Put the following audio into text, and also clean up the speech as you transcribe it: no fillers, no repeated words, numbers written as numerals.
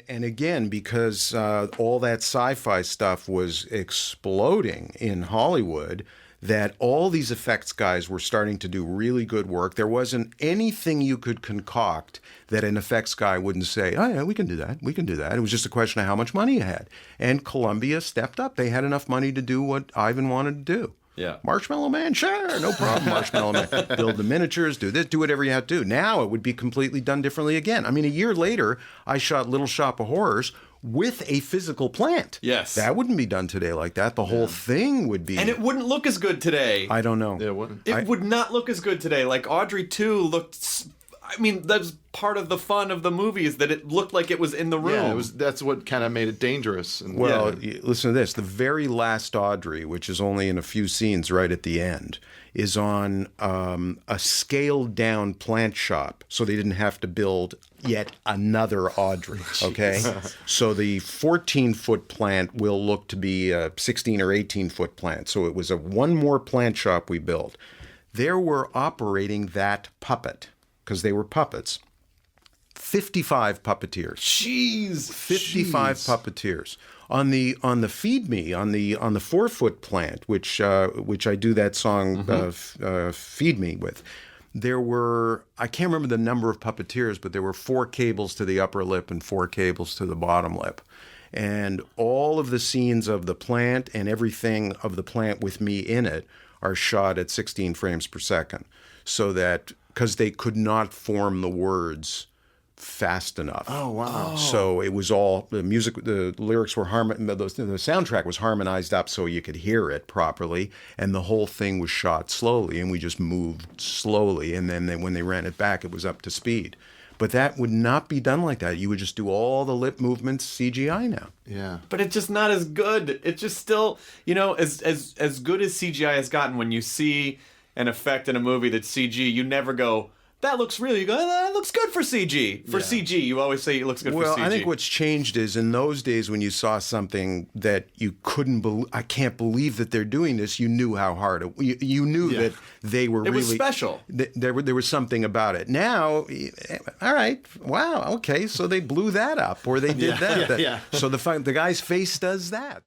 And again, because all that sci-fi stuff was exploding in Hollywood, that all these effects guys were starting to do really good work. There wasn't anything you could concoct that an effects guy wouldn't say, oh, yeah, we can do that. We can do that. It was just a question of how much money you had. And Columbia stepped up. They had enough money to do what Ivan wanted to do. Yeah. Marshmallow Man, sure, no problem, Marshmallow Man. Build the miniatures, do this, do whatever you have to do. Now it would be completely done differently again. I mean, a year later, I shot Little Shop of Horrors with a physical plant. Yes. That wouldn't be done today like that. The whole thing would be... And it wouldn't look as good today. I don't know. It wouldn't. It would not look as good today. Like Audrey II looked... I mean, that's part of the fun of the movie is that it looked like it was in the room. Yeah, that's what kind of made it dangerous. And, Well, listen to this. The very last Audrey, which is only in a few scenes right at the end, is on a scaled-down plant shop, so they didn't have to build yet another Audrey, okay? So the 14-foot plant will look to be a 16 or 18-foot plant. So it was one more plant shop we built. There were operating that puppet, because they were puppets, 55 puppeteers. Jeez. 55 puppeteers. On the Feed Me, on the 4-foot plant, which I do that song Feed Me with, there were, I can't remember the number of puppeteers, but there were 4 cables to the upper lip and 4 cables to the bottom lip. And all of the scenes of the plant and everything of the plant with me in it are shot at 16 frames per second. So that, because they could not form the words fast enough. Oh, wow. So it was all, the lyrics were, the soundtrack was harmonized up so you could hear it properly, and the whole thing was shot slowly, and we just moved slowly, and then when they ran it back, it was up to speed. But that would not be done like that. You would just do all the lip movements CGI now. Yeah. But it's just not as good. It's just still, as good as CGI has gotten, when you see an effect in a movie that's CG, you never go, that looks really good. That looks good for CG. For CG, you always say it looks good for CG. Well, I think what's changed is in those days when you saw something that you couldn't believe, I can't believe that they're doing this, you knew how hard it, you knew that they were really... It was special. There was something about it. Now, all right, wow, okay, so they blew that up or they did that. Yeah. So the guy's face does that.